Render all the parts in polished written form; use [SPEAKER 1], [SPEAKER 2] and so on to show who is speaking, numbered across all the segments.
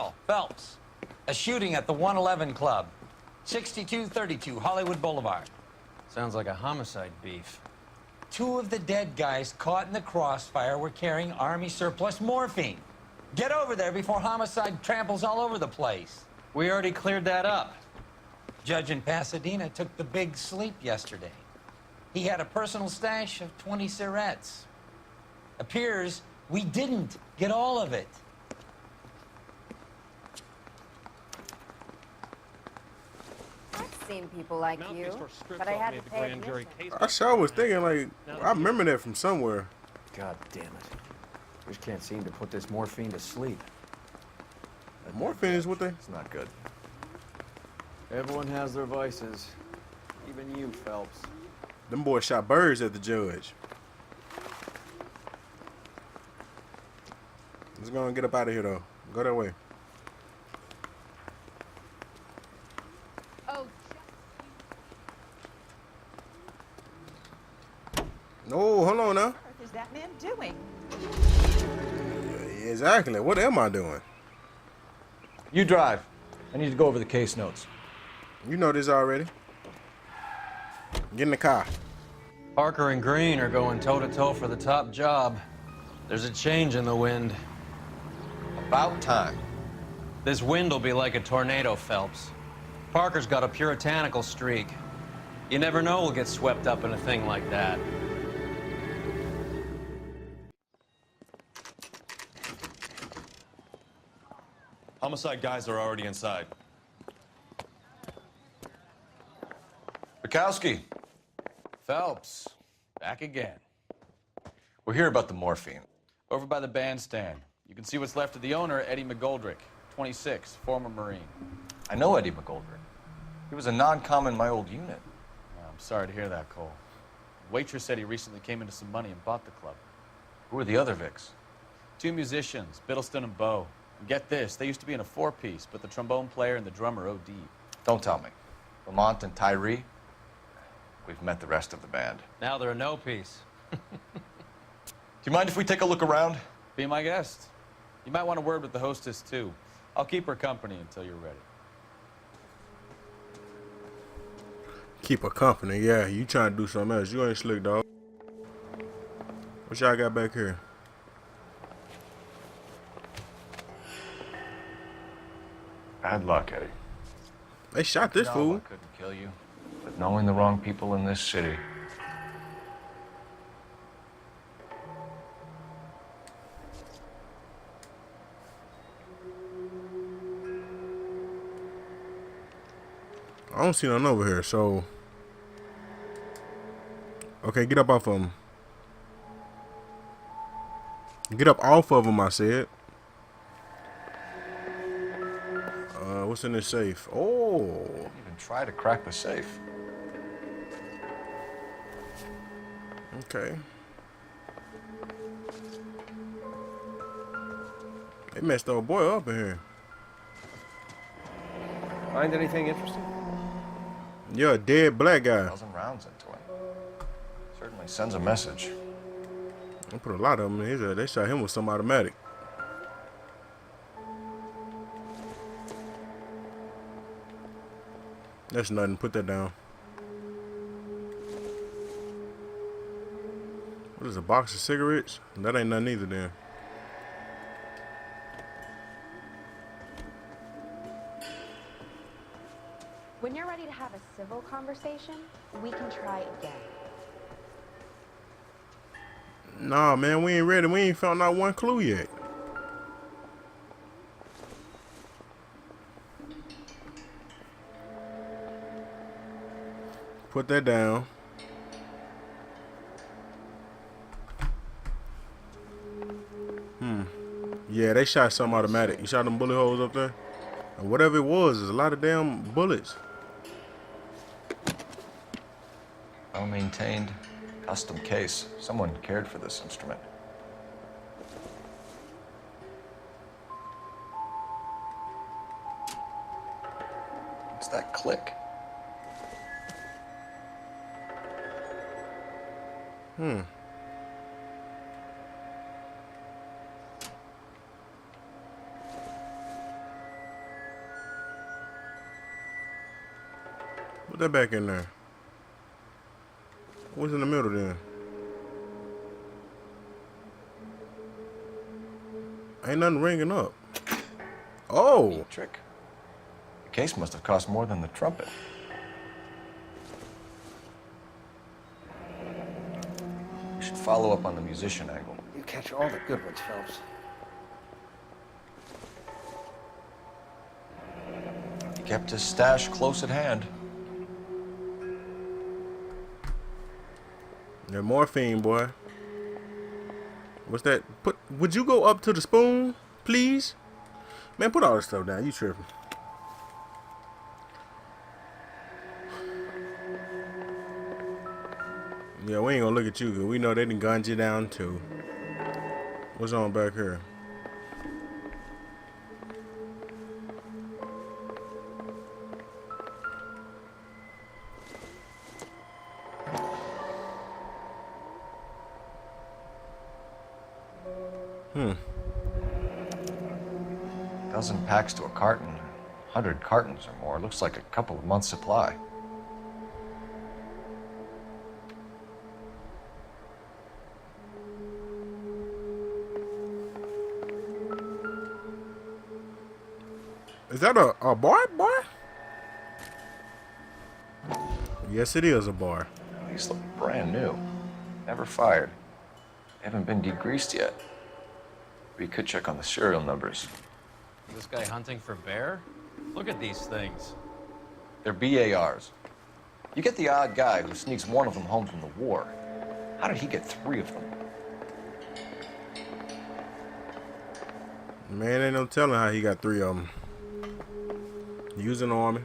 [SPEAKER 1] Earl Phelps. A shooting at the 111 Club, 6232 Hollywood Boulevard.
[SPEAKER 2] Sounds like a homicide beef.
[SPEAKER 1] 2 of the dead guys caught in the crossfire were carrying Army surplus morphine. Get over there before homicide tramples all over the place.
[SPEAKER 2] We already cleared that up.
[SPEAKER 1] Judge in Pasadena took the big sleep yesterday. He had a personal stash of 20 cigarettes. Appears we didn't get all of it.
[SPEAKER 3] I've seen people like you, but I had to pay admission.
[SPEAKER 4] I sure was thinking, like, I remember that from somewhere.
[SPEAKER 5] God damn it. Just can't seem to put this morphine to sleep.
[SPEAKER 4] Morphine is what they...
[SPEAKER 5] It's not good. Everyone has their vices. Even you, Phelps.
[SPEAKER 4] Them boys shot birds at the judge. Let's go and get up out of here, though. Go that way.
[SPEAKER 3] Oh,
[SPEAKER 4] No, hold on now.
[SPEAKER 6] What is that man doing?
[SPEAKER 4] Exactly. What am I doing?
[SPEAKER 5] You drive. I need to go over the case notes.
[SPEAKER 4] You know this already. Get in the car.
[SPEAKER 2] Parker and Green are going toe-to-toe for the top job. There's a change in the wind.
[SPEAKER 5] About time.
[SPEAKER 2] This wind will be like a tornado, Phelps. Parker's got a puritanical streak. You never know we'll get swept up in a thing like that.
[SPEAKER 7] Homicide guys are already inside. Bukowski.
[SPEAKER 8] Phelps, back again.
[SPEAKER 7] We're here about the morphine.
[SPEAKER 8] Over by the bandstand. You can see what's left of the owner, Eddie McGoldrick, 26, former Marine.
[SPEAKER 7] I know Eddie McGoldrick. He was a non-com in my old unit.
[SPEAKER 8] I'm sorry to hear that, Cole. The waitress said he recently came into some money and bought the club.
[SPEAKER 7] Who are the other Vics?
[SPEAKER 8] 2 musicians, Biddleston and Bowe. And get this, they used to be in a 4-piece, but the trombone player and the drummer OD'd.
[SPEAKER 7] Don't tell me. Lamont and Tyree? We've met the rest of the band.
[SPEAKER 2] Now they're a no-piece.
[SPEAKER 7] Do you mind if we take a look around?
[SPEAKER 8] Be my guest. You might want a word with the hostess, too. I'll keep her company until you're ready.
[SPEAKER 4] Keep her company, yeah. You trying to do something else. You ain't slick, dog. What y'all got back here?
[SPEAKER 7] Bad luck, Eddie.
[SPEAKER 4] They shot this fool.
[SPEAKER 7] I couldn't kill you, but knowing the wrong people in this city.
[SPEAKER 4] I don't see none over here, so... Okay, get up off of them. Get up off of them, I said. What's in this safe? Oh.
[SPEAKER 7] Even try to crack the safe.
[SPEAKER 4] Okay. They messed old boy up in here.
[SPEAKER 5] Find anything interesting?
[SPEAKER 4] You're a dead black guy.
[SPEAKER 7] 1,000 rounds into him. Certainly sends a message.
[SPEAKER 4] I put a lot of them in his. They shot him with some automatic. That's nothing. Put that down. What is a box of cigarettes? That ain't nothing either then.
[SPEAKER 3] when you're ready to have a civil conversation, we can try again.
[SPEAKER 4] Nah, man, we ain't ready. We ain't found out one clue yet. Put that down. Yeah, they shot some automatic. You shot them bullet holes up there? And whatever it was, there's a lot of damn bullets.
[SPEAKER 7] Well maintained, custom case. Someone cared for this instrument. What's that click?
[SPEAKER 4] Put that back in there. What's in the middle then? Ain't nothing ringing up. Oh!
[SPEAKER 7] Neat trick. The case must have cost more than the trumpet. We should follow up on the musician angle.
[SPEAKER 5] You catch all the good ones, Phelps.
[SPEAKER 7] He kept his stash close at hand.
[SPEAKER 4] That morphine, boy. What's that? Would you go up to the spoon, please? Man, put all this stuff down. You tripping. Yeah, we ain't gonna look at you, because we know they done gunned you down, too. What's on back here?
[SPEAKER 7] Dozen packs to a carton. 100 cartons or more. Looks like a couple of months' supply.
[SPEAKER 4] Is that a bar, boy? Yes, it is a bar.
[SPEAKER 7] These look brand new. Never fired. They haven't been degreased yet. We could check on the serial numbers.
[SPEAKER 2] Is this guy hunting for bear? Look at these things.
[SPEAKER 7] They're BARs. You get the odd guy who sneaks one of them home from the war. How did he get 3 of them?
[SPEAKER 4] Man, ain't no telling how he got 3 of them. Using the army.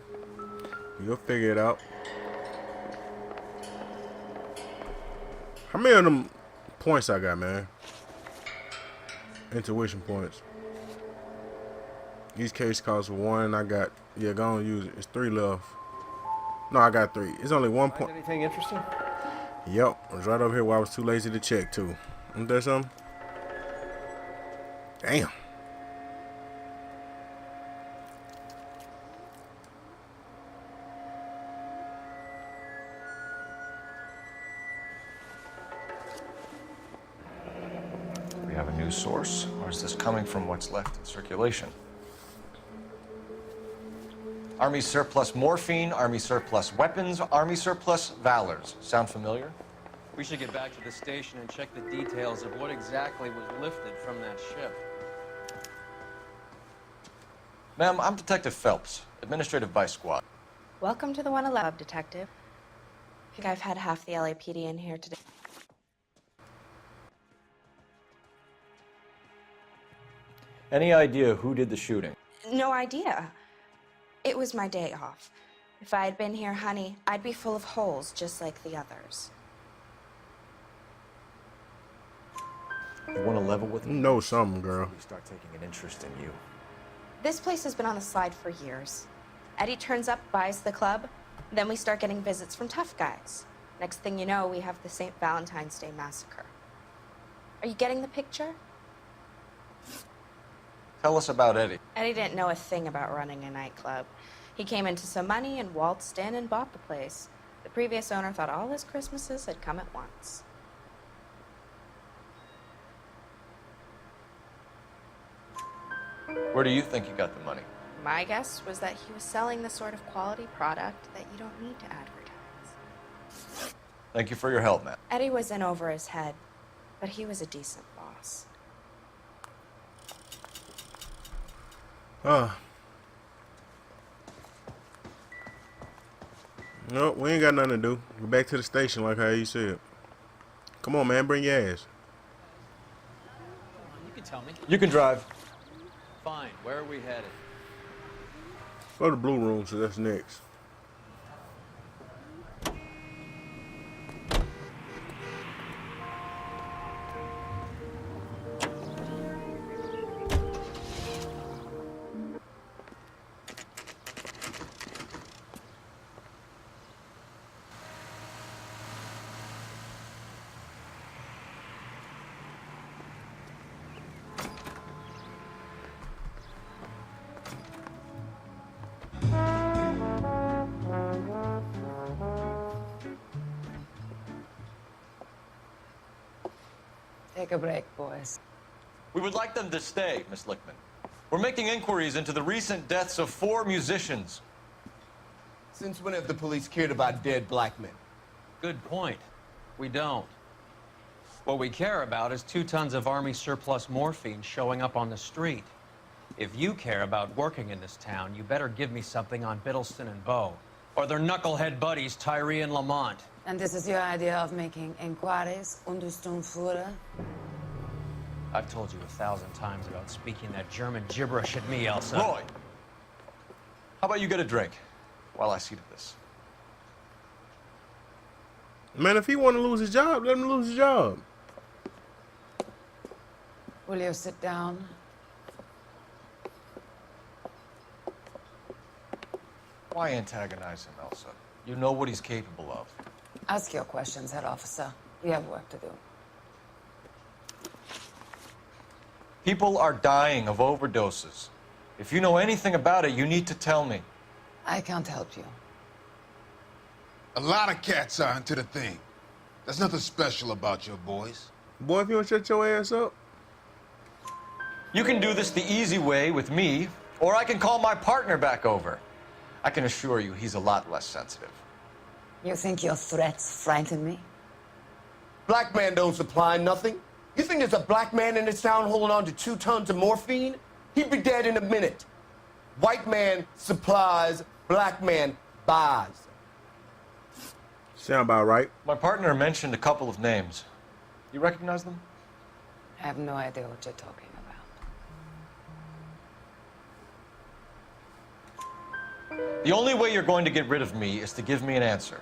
[SPEAKER 4] You'll figure it out. How many of them points I got, man? Intuition points. Each case costs 1. I got, yeah, go on, use it. It's 3 left. No, I got 3. It's only 1 point.
[SPEAKER 5] Anything interesting?
[SPEAKER 4] Yep, it was right over here where I was too lazy to check, too. Isn't that something? Damn.
[SPEAKER 7] We have a new source, or is this coming from what's left in circulation? Army surplus morphine, Army surplus weapons, Army surplus valors. Sound familiar?
[SPEAKER 2] We should get back to the station and check the details of what exactly was lifted from that ship.
[SPEAKER 7] Ma'am, I'm Detective Phelps, Administrative Vice Squad.
[SPEAKER 6] Welcome to the 111, Detective. I think I've had half the LAPD in here today.
[SPEAKER 5] Any idea who did the shooting?
[SPEAKER 6] No idea. It was my day off. If I had been here, honey, I'd be full of holes just like the others.
[SPEAKER 5] You want to level with me?
[SPEAKER 4] You know something, girl.
[SPEAKER 5] We start taking an interest in you.
[SPEAKER 6] This place has been on the slide for years. Eddie turns up, buys the club, then we start getting visits from tough guys. Next thing you know, we have the St. Valentine's Day massacre. Are you getting the picture?
[SPEAKER 7] Tell us about Eddie.
[SPEAKER 6] Eddie didn't know a thing about running a nightclub. He came into some money and waltzed in and bought the place. The previous owner thought all his Christmases had come at once.
[SPEAKER 7] Where do you think you got the money?
[SPEAKER 6] My guess was that he was selling the sort of quality product that you don't need to advertise.
[SPEAKER 7] Thank you for your help, Matt.
[SPEAKER 6] Eddie was in over his head, but he was a decent boss.
[SPEAKER 4] Nope, we ain't got nothing to do. Go back to the station like how you said. Come on, man, bring your ass.
[SPEAKER 2] You can tell me.
[SPEAKER 5] You can drive.
[SPEAKER 2] Fine. Where are we headed?
[SPEAKER 4] Go to the blue room, so that's next.
[SPEAKER 9] Take a break, boys.
[SPEAKER 7] We would like them to stay, Miss Lickman. We're making inquiries into the recent deaths of 4 musicians.
[SPEAKER 10] Since when have the police cared about dead black men?
[SPEAKER 2] Good point. We don't. What we care about is 2 tons of Army surplus morphine showing up on the street. If you care about working in this town, you better give me something on Biddleston and Bow, or their knucklehead buddies, Tyree and Lamont.
[SPEAKER 9] And this is your idea of making inquiries, Untersturmführer?
[SPEAKER 2] I've told you 1,000 times about speaking that German gibberish at me, Elsa.
[SPEAKER 7] Roy, how about you get a drink while I see to this?
[SPEAKER 4] Man, if he want to lose his job, let him lose his job.
[SPEAKER 9] Will you sit down?
[SPEAKER 7] Why antagonize him, Elsa? You know what he's capable of.
[SPEAKER 9] Ask your questions, head officer. We have work to do.
[SPEAKER 7] People are dying of overdoses. If you know anything about it, you need to tell me.
[SPEAKER 9] I can't help you.
[SPEAKER 11] A lot of cats are into the thing. There's nothing special about your boys.
[SPEAKER 4] Boy, if you don't shut your ass up.
[SPEAKER 7] You can do this the easy way with me, or I can call my partner back over. I can assure you he's a lot less sensitive.
[SPEAKER 9] You think your threats frighten me?
[SPEAKER 10] Black man don't supply nothing. You think there's a black man in this town holding on to 2 tons of morphine? He'd be dead in a minute. White man supplies, black man buys.
[SPEAKER 4] Sound about right.
[SPEAKER 7] My partner mentioned a couple of names. You recognize them?
[SPEAKER 9] I have no idea what you're talking about.
[SPEAKER 7] The only way you're going to get rid of me is to give me an answer.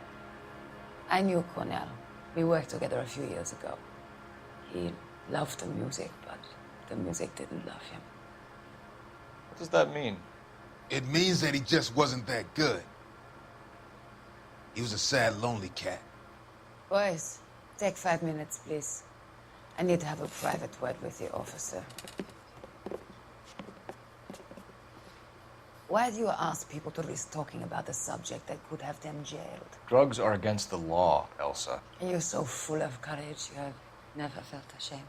[SPEAKER 9] I knew Cornell. We worked together a few years ago. He loved the music, but the music didn't love him.
[SPEAKER 7] What does that mean?
[SPEAKER 11] It means that he just wasn't that good. He was a sad, lonely cat.
[SPEAKER 9] Boys, take 5 minutes, please. I need to have a private word with the officer. Why do you ask people to risk talking about a subject that could have them jailed?
[SPEAKER 7] Drugs are against the law, Elsa.
[SPEAKER 9] You're so full of courage, you have never felt ashamed.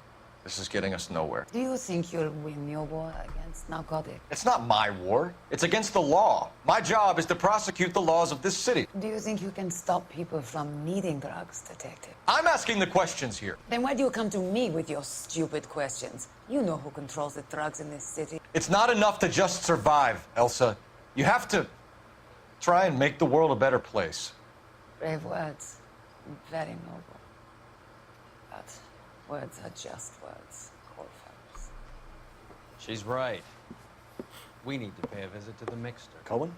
[SPEAKER 7] This is getting us nowhere.
[SPEAKER 9] Do you think you'll win your war against narcotics?
[SPEAKER 7] It's not my war. It's against the law. My job is to prosecute the laws of this city.
[SPEAKER 9] Do you think you can stop people from needing drugs, detective?
[SPEAKER 7] I'm asking the questions here.
[SPEAKER 9] Then why do you come to me with your stupid questions? You know who controls the drugs in this city.
[SPEAKER 7] It's not enough to just survive, Elsa. You have to try and make the world a better place.
[SPEAKER 9] Brave words. Very noble. But words are just words, Coldfellows.
[SPEAKER 2] She's right. We need to pay a visit to the Mixter.
[SPEAKER 5] Cohen?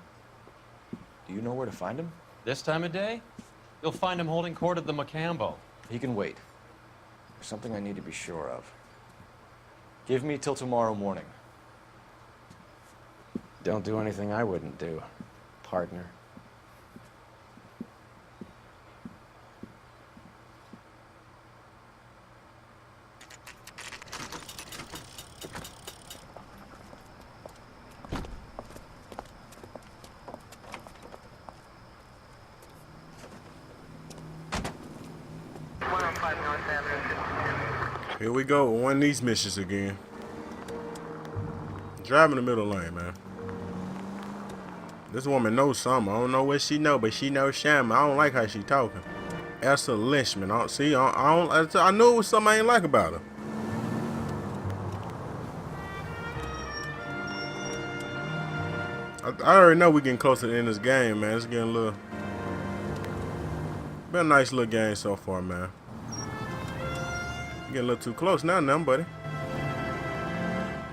[SPEAKER 5] Do you know where to find him?
[SPEAKER 2] This time of day, you'll find him holding court at the Macambo.
[SPEAKER 5] He can wait. There's something I need to be sure of. Give me till tomorrow morning. Don't do anything I wouldn't do, partner.
[SPEAKER 4] Here we go, one of these missions again. Driving the middle lane, man. This woman knows something. I don't know what she know, but she knows something. I don't like how she talking. Elsa Lynchman. I knew it was something I ain't like about her. I already know we getting close to the end of this game, man. It's getting a little... Been a nice little game so far, man. Getting a little too close now, buddy.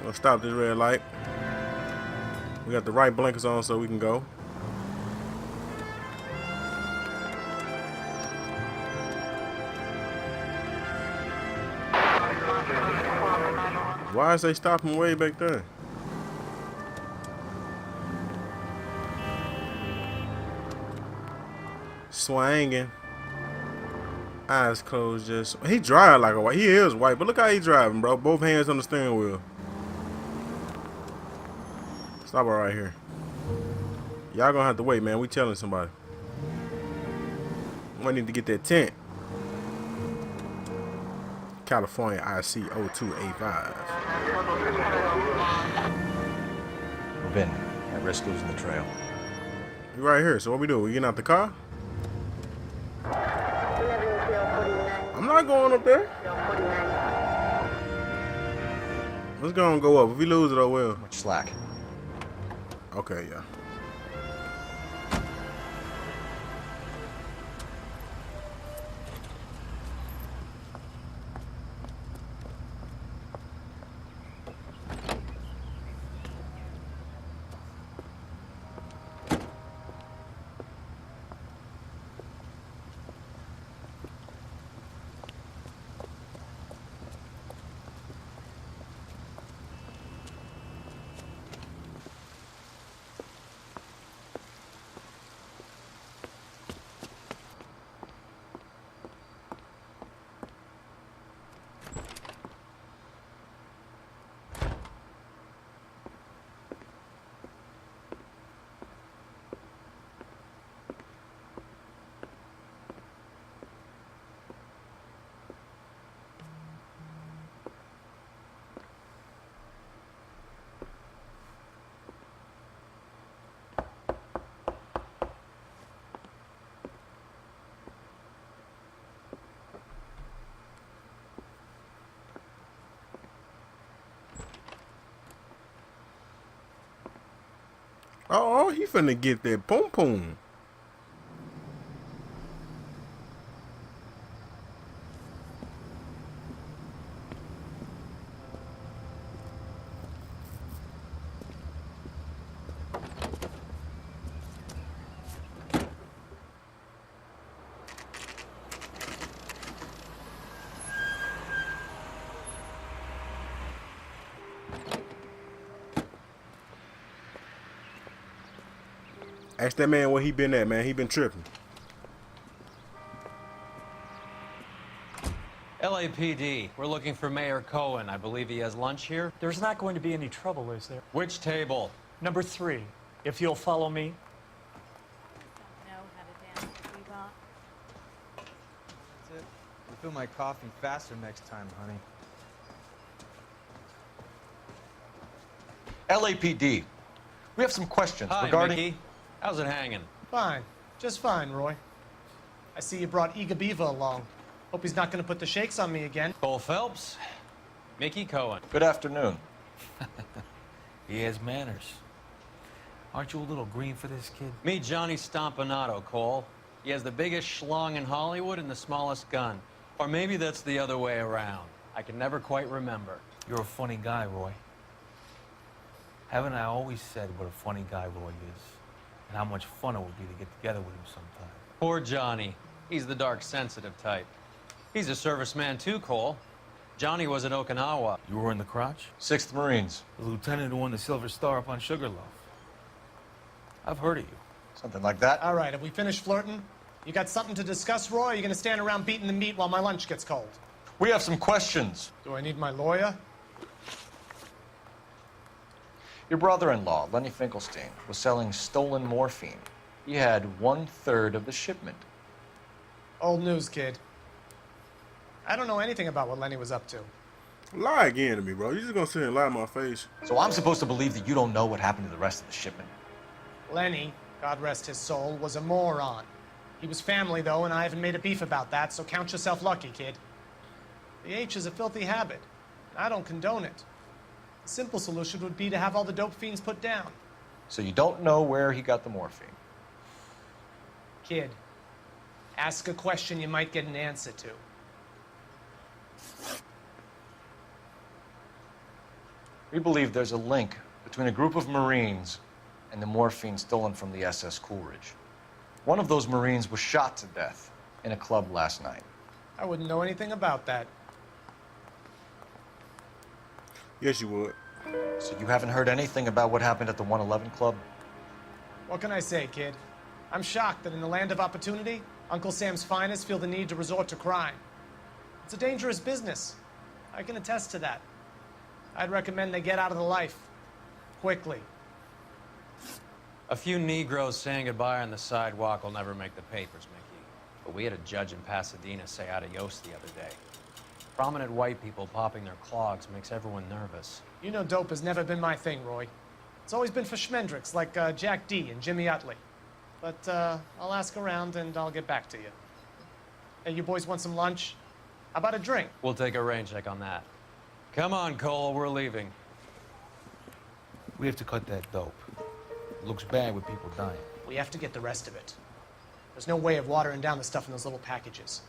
[SPEAKER 4] Gonna stop this red light. We got the right blinkers on so we can go. Why is they stopping way back there? Swanging. Eyes closed, just... He drive like a white. He is white, but look how he driving, bro. Both hands on the steering wheel. Stop it right here. Y'all gonna have to wait, man. We telling somebody. We need to get that tent. California IC 0285.
[SPEAKER 7] Move in. At risk losing the trail.
[SPEAKER 4] You right here, so what we do? We getting out the car? I'm not going up there. Let's go and go up. If we lose it, oh well.
[SPEAKER 7] Much slack.
[SPEAKER 4] Okay, yeah. Oh, he finna get that pom pom. Ask that man where he been at, man. He been tripping.
[SPEAKER 2] LAPD, we're looking for Mayor Cohen. I believe he has lunch here.
[SPEAKER 12] There's not going to be any trouble, is there?
[SPEAKER 2] Which table?
[SPEAKER 12] Number 3, if you'll follow me.
[SPEAKER 13] That's it. Refill my coffee faster next time, honey.
[SPEAKER 7] LAPD. We have some questions
[SPEAKER 2] Hi,
[SPEAKER 7] regarding...
[SPEAKER 2] Mickey. How's it hanging?
[SPEAKER 12] Fine. Just fine, Roy. I see you brought Iga Beaver along. Hope he's not going to put the shakes on me again.
[SPEAKER 2] Cole Phelps, Mickey Cohen.
[SPEAKER 7] Good afternoon.
[SPEAKER 14] He has manners. Aren't you a little green for this kid?
[SPEAKER 2] Meet Johnny Stompanato, Cole. He has the biggest schlong in Hollywood and the smallest gun. Or maybe that's the other way around. I can never quite remember.
[SPEAKER 14] You're a funny guy, Roy. Haven't I always said what a funny guy Roy is? And how much fun it would be to get together with him sometime.
[SPEAKER 2] Poor Johnny. He's the dark, sensitive type. He's a serviceman too, Cole. Johnny was in Okinawa.
[SPEAKER 14] You were in the crotch?
[SPEAKER 7] 6th Marines.
[SPEAKER 14] The lieutenant who won the Silver Star up on Sugarloaf. I've heard of you.
[SPEAKER 7] Something like that.
[SPEAKER 12] All right, have we finished flirting? You got something to discuss, Roy? Or are you going to stand around beating the meat while my lunch gets cold?
[SPEAKER 7] We have some questions.
[SPEAKER 12] Do I need my lawyer?
[SPEAKER 7] Your brother-in-law, Lenny Finkelstein, was selling stolen morphine. He had 1/3 of the shipment.
[SPEAKER 12] Old news, kid. I don't know anything about what Lenny was up to.
[SPEAKER 4] Lie again to me, bro. You just gonna sit and lie in my face.
[SPEAKER 7] So I'm supposed to believe that you don't know what happened to the rest of the shipment?
[SPEAKER 12] Lenny, God rest his soul, was a moron. He was family, though, and I haven't made a beef about that, so count yourself lucky, kid. The H is a filthy habit, and I don't condone it. The simple solution would be to have all the dope fiends put down.
[SPEAKER 7] So you don't know where he got the morphine?
[SPEAKER 12] Kid, ask a question you might get an answer to.
[SPEAKER 7] We believe there's a link between a group of Marines and the morphine stolen from the SS Coolidge. One of those Marines was shot to death in a club last night.
[SPEAKER 12] I wouldn't know anything about that.
[SPEAKER 4] Yes, you would.
[SPEAKER 7] So you haven't heard anything about what happened at the 111 Club?
[SPEAKER 12] What can I say, kid? I'm shocked that in the land of opportunity, Uncle Sam's finest feel the need to resort to crime. It's a dangerous business. I can attest to that. I'd recommend they get out of the life. Quickly.
[SPEAKER 2] A few Negroes saying goodbye on the sidewalk will never make the papers, Mickey. But we had a judge in Pasadena say adios the other day. Prominent white people popping their clogs makes everyone nervous.
[SPEAKER 12] You know dope has never been my thing, Roy. It's always been for schmendricks like Jack D and Jimmy Utley. But I'll ask around and I'll get back to you. Hey, you boys want some lunch? How about a drink?
[SPEAKER 2] We'll take a rain check on that. Come on, Cole, we're leaving.
[SPEAKER 14] We have to cut that dope. It looks bad with people dying.
[SPEAKER 12] We have to get the rest of it. There's no way of watering down the stuff in those little packages.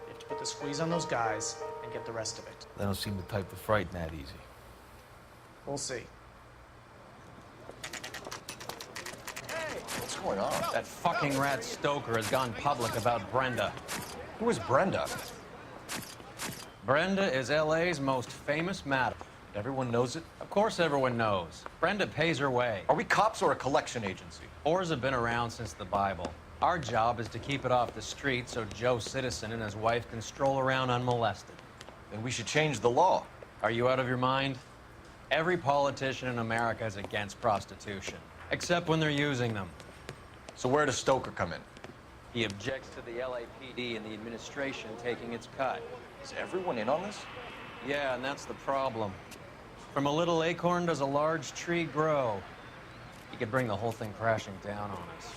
[SPEAKER 12] You have to put the squeeze on those guys and get the rest of it.
[SPEAKER 14] They don't seem the type to frighten that easy.
[SPEAKER 12] We'll see.
[SPEAKER 7] What's going on?
[SPEAKER 2] That fucking rat Stoker has gone public about Brenda.
[SPEAKER 7] Who is Brenda?
[SPEAKER 2] Brenda is LA's most famous madam.
[SPEAKER 7] Everyone knows it?
[SPEAKER 2] Of course everyone knows. Brenda pays her way.
[SPEAKER 7] Are we cops or a collection agency?
[SPEAKER 2] Whores have been around since the Bible. Our job is to keep it off the street so Joe Citizen and his wife can stroll around unmolested.
[SPEAKER 7] Then we should change the law.
[SPEAKER 2] Are you out of your mind? Every politician in America is against prostitution, except when they're using them.
[SPEAKER 7] So where does Stoker come in?
[SPEAKER 2] He objects to the LAPD and the administration taking its cut.
[SPEAKER 7] Is everyone in on this?
[SPEAKER 2] Yeah, and that's the problem. From a little acorn does a large tree grow. You could bring the whole thing crashing down on us.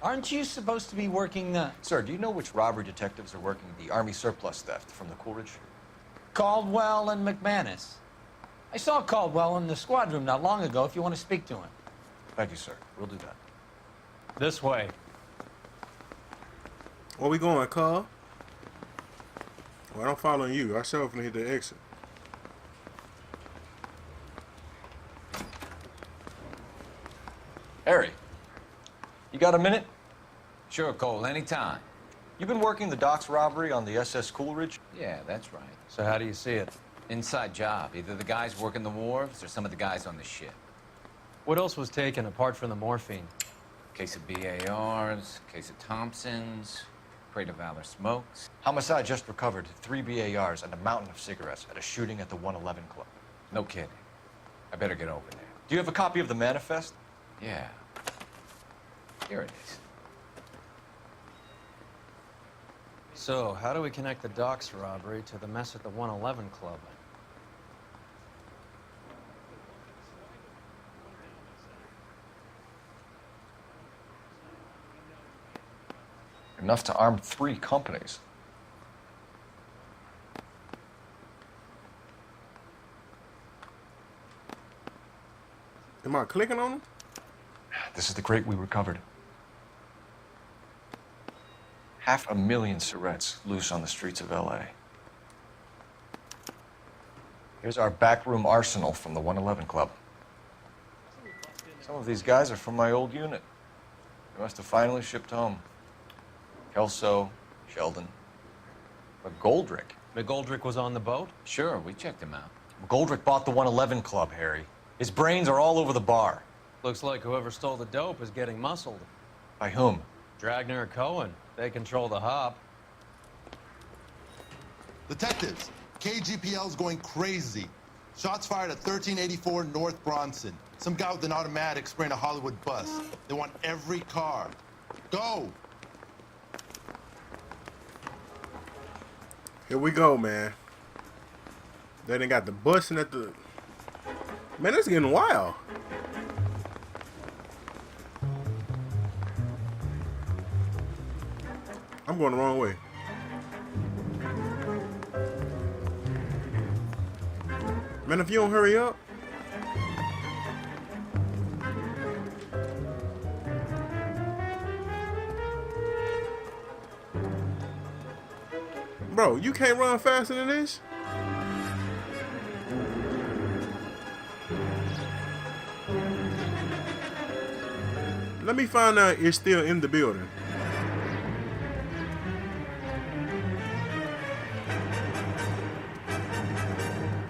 [SPEAKER 1] Aren't you supposed to be working the...
[SPEAKER 7] Sir, do you know which robbery detectives are working the Army surplus theft from the Coolidge?
[SPEAKER 1] Caldwell and McManus? I saw Caldwell in the squad room not long ago if you want to speak to him.
[SPEAKER 7] Thank you, sir. We'll do that.
[SPEAKER 2] This way.
[SPEAKER 4] Where we going, Carl? Well, I'm following you. I sure finna hit the exit.
[SPEAKER 7] Harry, you got a minute?
[SPEAKER 15] Sure, Cole, anytime.
[SPEAKER 7] You've been working the docks robbery on the SS Coolidge?
[SPEAKER 15] Yeah, that's right.
[SPEAKER 2] So how do you see it?
[SPEAKER 15] Inside job. Either the guys working the wharves or some of the guys on the ship.
[SPEAKER 2] What else was taken apart from the morphine?
[SPEAKER 15] Case of BARs, case of Thompsons, crate of Valor smokes.
[SPEAKER 7] Homicide just recovered 3 BARs and a mountain of cigarettes at a shooting at the 111 Club.
[SPEAKER 15] No kidding. I better get over there.
[SPEAKER 7] Do you have a copy of the manifest?
[SPEAKER 15] Yeah. Here it is.
[SPEAKER 2] So, how do we connect the docks robbery to the mess at the 111 Club?
[SPEAKER 7] Enough to arm 3 companies.
[SPEAKER 4] Am I clicking on them?
[SPEAKER 7] This is the crate we recovered. 500,000 cigarettes loose on the streets of LA. Here's our backroom arsenal from the 111 Club. Some of these guys are from my old unit. They must have finally shipped home. Kelso, Sheldon, McGoldrick.
[SPEAKER 2] McGoldrick was on the boat?
[SPEAKER 15] Sure, we checked him out.
[SPEAKER 7] McGoldrick bought the 111 Club, Harry. His brains are all over the bar.
[SPEAKER 2] Looks like whoever stole the dope is getting muscled.
[SPEAKER 7] By whom?
[SPEAKER 2] Dragner or Cohen. They control the hop.
[SPEAKER 11] Detectives, KGPL's going crazy. Shots fired at 1384 North Bronson. Some guy with an automatic spraying a Hollywood bus. They want every car. Go!
[SPEAKER 4] Here we go, man. They done got the busing at the... Man, it's getting wild. I'm going the wrong way. Man, if you don't hurry up. Bro, you can't run faster than this? Let me find out it's still in the building.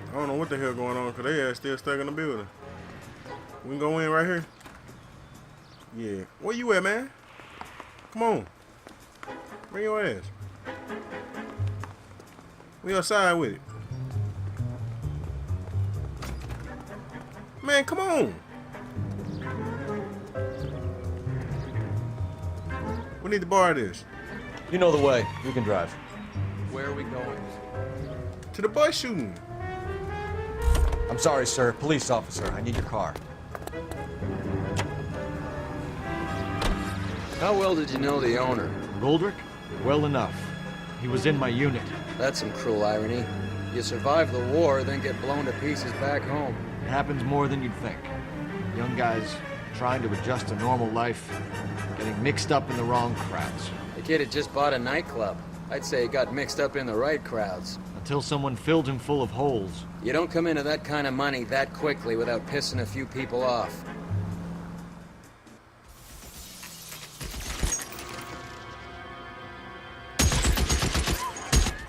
[SPEAKER 4] I don't know what the hell going on because they are still stuck in the building. We can go in right here? Yeah. Where you at, man? Come on. Bring your ass. We outside with it. Man, come on. We need to borrow this.
[SPEAKER 7] You know the way. You can drive.
[SPEAKER 2] Where are we going?
[SPEAKER 4] To the boy shooting.
[SPEAKER 7] I'm sorry, sir. Police officer. I need your car.
[SPEAKER 5] How well did you know the owner?
[SPEAKER 7] Goldrick? Well enough. He was in my unit.
[SPEAKER 5] That's some cruel irony. You survive the war, then get blown to pieces back home.
[SPEAKER 7] It happens more than you'd think. Young guys trying to adjust to normal life, getting mixed up in the wrong crowds.
[SPEAKER 5] The kid had just bought a nightclub. I'd say he got mixed up in the right crowds.
[SPEAKER 7] Until someone filled him full of holes.
[SPEAKER 5] You don't come into that kind of money that quickly without pissing a few people off.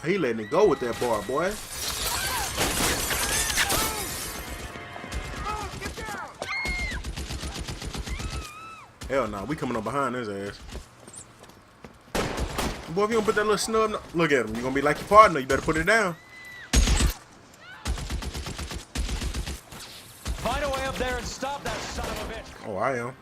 [SPEAKER 4] He letting it go with that bar, boy. Hell no, we coming up behind his ass. Boy, if you don't put that little snub, look at him. You gonna be like your partner. You better put it down.
[SPEAKER 2] Find a way up there and stop that son of a bitch.
[SPEAKER 4] Oh, I am.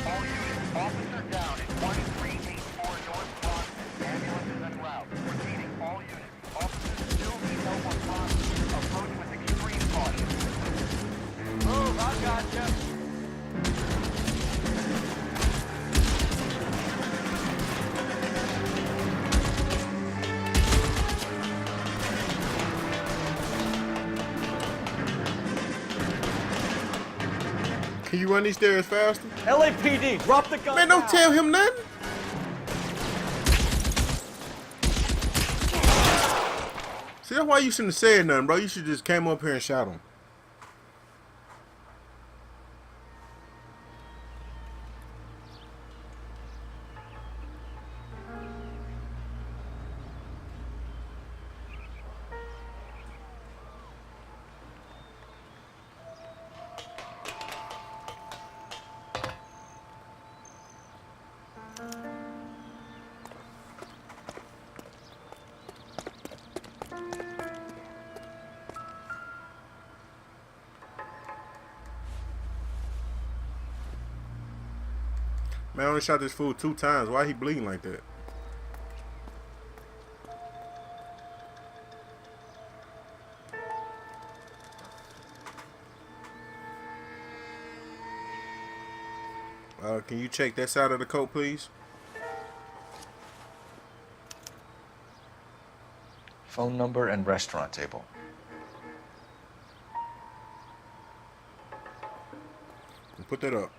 [SPEAKER 16] All units, officer down at 1384 North Bronson. Ambulances en route. Repeating, all units, officers still need help on Bronson. Approach with extreme caution.
[SPEAKER 2] Move, I gotcha.
[SPEAKER 4] Can you run these stairs faster?
[SPEAKER 7] LAPD, drop the gun.
[SPEAKER 4] Man, don't tell him nothing. See, that's why you shouldn't have said nothing, bro. You should just came up here and shot him. Man, I only shot this fool 2 times. Why he bleeding like that? Can you check that side of the coat, please?
[SPEAKER 7] Phone number and restaurant table.
[SPEAKER 4] And put that up.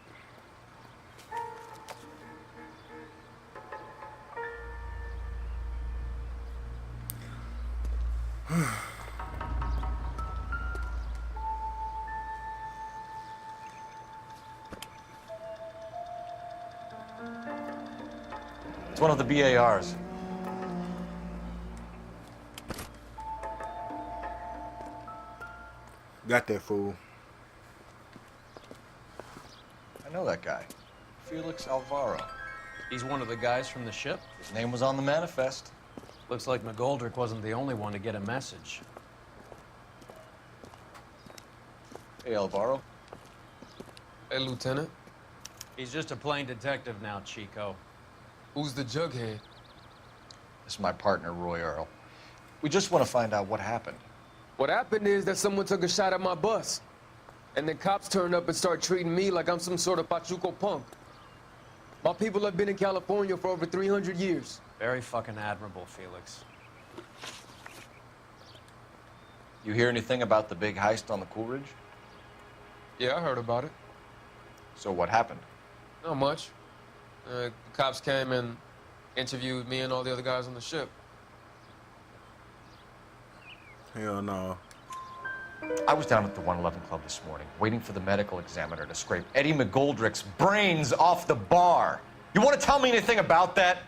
[SPEAKER 7] It's one of the BARs.
[SPEAKER 4] Got that fool.
[SPEAKER 7] I know that guy. Felix Alvaro.
[SPEAKER 2] He's one of the guys from the ship?
[SPEAKER 7] His name was on the manifest.
[SPEAKER 2] Looks like McGoldrick wasn't the only one to get a message.
[SPEAKER 7] Hey, Alvaro.
[SPEAKER 17] Hey, Lieutenant.
[SPEAKER 2] He's just a plain detective now, Chico.
[SPEAKER 17] Who's the jughead?
[SPEAKER 7] This is my partner, Roy Earl. We just want to find out what happened.
[SPEAKER 17] What happened is that someone took a shot at my bus. And the cops turned up and started treating me like I'm some sort of Pachuco punk. My people have been in California for over 300 years.
[SPEAKER 2] Very fucking admirable, Felix.
[SPEAKER 7] You hear anything about the big heist on the Coolidge?
[SPEAKER 17] Yeah, I heard about it.
[SPEAKER 7] So what happened?
[SPEAKER 17] Not much. The cops came and interviewed me and all the other guys on the ship.
[SPEAKER 4] Hell no.
[SPEAKER 7] I was down at the 111 Club this morning, waiting for the medical examiner to scrape Eddie McGoldrick's brains off the bar. You want to tell me anything about that?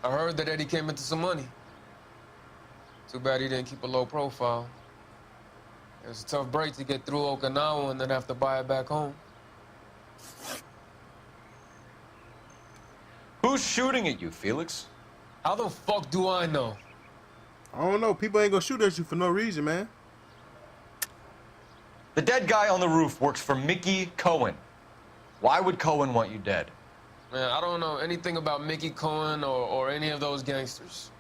[SPEAKER 17] I heard that Eddie came into some money. Too bad he didn't keep a low profile. It was a tough break to get through Okinawa and then have to buy it back home.
[SPEAKER 7] Who's shooting at you, Felix?
[SPEAKER 17] How the fuck do I know?
[SPEAKER 4] I don't know. People ain't gonna shoot at you for no reason, man.
[SPEAKER 7] The dead guy on the roof works for Mickey Cohen. Why would Cohen want you dead?
[SPEAKER 17] Man, I don't know anything about Mickey Cohen or any of those gangsters.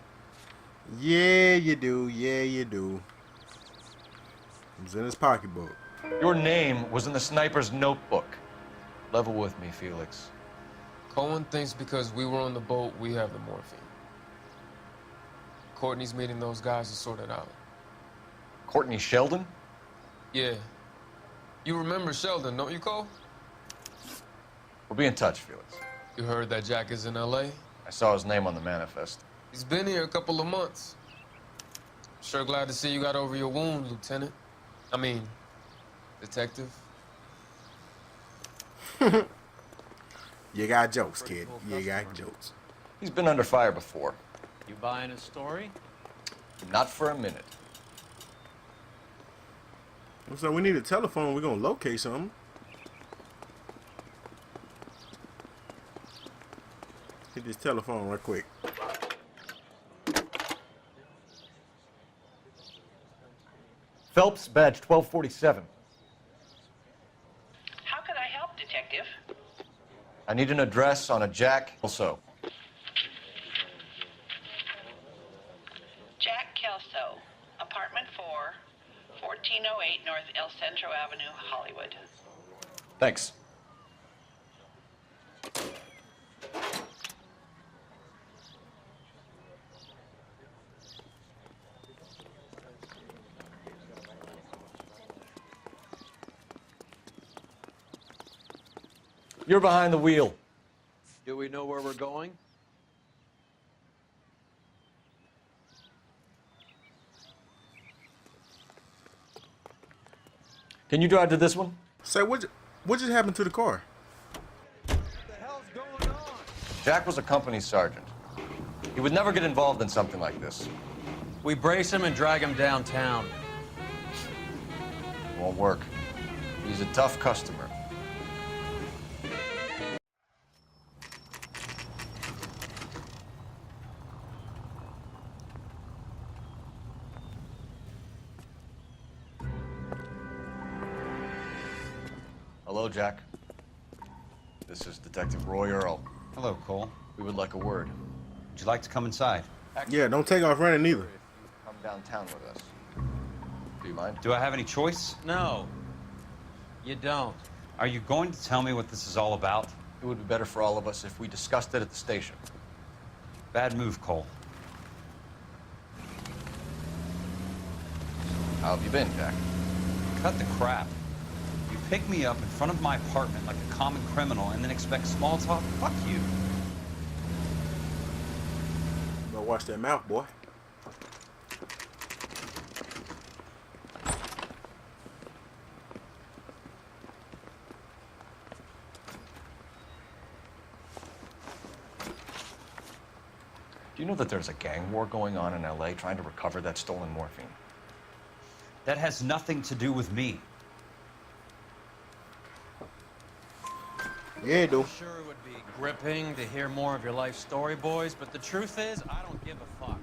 [SPEAKER 4] Yeah, you do. Yeah, you do. It was in his pocketbook.
[SPEAKER 7] Your name was in the sniper's notebook. Level with me, Felix.
[SPEAKER 17] Cohen thinks because we were on the boat, we have the morphine. Courtney's meeting those guys to sort it out.
[SPEAKER 7] Courtney Sheldon?
[SPEAKER 17] Yeah. You remember Sheldon, don't you, Cole?
[SPEAKER 7] We'll be in touch, Felix.
[SPEAKER 17] You heard that Jack is in L.A.?
[SPEAKER 7] I saw his name on the manifest.
[SPEAKER 17] He's been here a couple of months. Sure glad to see you got over your wound, Lieutenant. I mean, Detective.
[SPEAKER 4] You got jokes, kid. You got jokes.
[SPEAKER 7] He's been under fire before.
[SPEAKER 2] You buying his story?
[SPEAKER 7] Not for a minute.
[SPEAKER 4] So we need a telephone. We're gonna locate something. Hit this telephone right quick.
[SPEAKER 7] Phelps, badge 1247.
[SPEAKER 18] How can I help, Detective?
[SPEAKER 7] I need an address on a Jack also.
[SPEAKER 18] Jack Kelso, apartment 4, 1408 North El Centro Avenue, Hollywood.
[SPEAKER 7] Thanks. You're behind the wheel.
[SPEAKER 2] Do we know where we're going?
[SPEAKER 7] Can you drive to this one?
[SPEAKER 4] Say, what just happened to the car?
[SPEAKER 7] Jack was a company sergeant. He would never get involved in something like this.
[SPEAKER 2] We brace him and drag him downtown.
[SPEAKER 7] Won't work. He's a tough customer. Hello, Jack. This is Detective Roy Earl.
[SPEAKER 8] Hello, Cole.
[SPEAKER 7] We would like a word.
[SPEAKER 8] Would you like to come inside?
[SPEAKER 4] Yeah, don't take off running either.
[SPEAKER 7] Come downtown with us. Do you mind?
[SPEAKER 8] Do I have any choice?
[SPEAKER 2] No, you don't.
[SPEAKER 8] Are you going to tell me what this is all about?
[SPEAKER 7] It would be better for all of us if we discussed it at the station.
[SPEAKER 8] Bad move, Cole.
[SPEAKER 7] How have you been, Jack?
[SPEAKER 8] Cut the crap. You pick me up in front of my apartment like a common criminal and then expect small talk? Fuck you.
[SPEAKER 4] Better watch that mouth, boy.
[SPEAKER 7] Do you know that there's a gang war going on in LA trying to recover that stolen morphine?
[SPEAKER 8] That has nothing to do with me.
[SPEAKER 4] Yeah, dude.
[SPEAKER 2] I'm sure it would be gripping to hear more of your life story, boys, but the truth is, I don't give a fuck.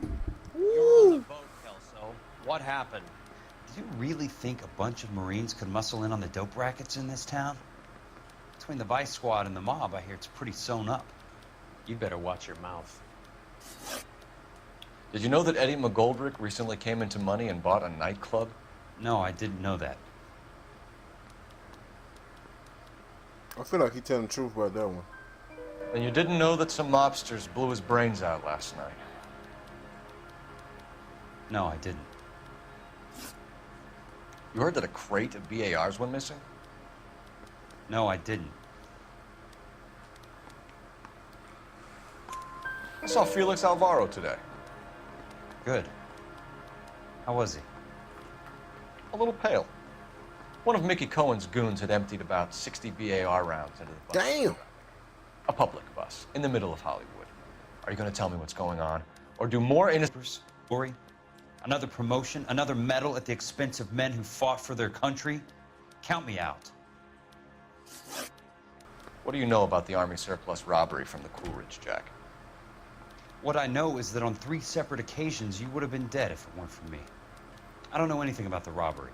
[SPEAKER 2] You're on the boat, Kelso. What happened?
[SPEAKER 8] Do you really think a bunch of Marines could muscle in on the dope rackets in this town? Between the Vice Squad and the mob, I hear it's pretty sewn up.
[SPEAKER 2] You better watch your mouth.
[SPEAKER 7] Did you know that Eddie McGoldrick recently came into money and bought a nightclub?
[SPEAKER 8] No, I didn't know that.
[SPEAKER 4] I feel like he's telling the truth about that one.
[SPEAKER 7] And you didn't know that some mobsters blew his brains out last night?
[SPEAKER 8] No, I didn't.
[SPEAKER 7] You heard that a crate of BARs went missing?
[SPEAKER 8] No, I didn't.
[SPEAKER 7] I saw Felix Alvaro today.
[SPEAKER 8] Good. How was he?
[SPEAKER 7] A little pale. One of Mickey Cohen's goons had emptied about 60 BAR rounds into the bus.
[SPEAKER 4] Damn!
[SPEAKER 7] A public bus in the middle of Hollywood. Are you going to tell me what's going on? Or do more innocent
[SPEAKER 8] story? Another promotion? Another medal at the expense of men who fought for their country? Count me out.
[SPEAKER 7] What do you know about the Army surplus robbery from the Coolidge, Jack?
[SPEAKER 8] What I know is that on 3 separate occasions, you would have been dead if it weren't for me. I don't know anything about the robbery.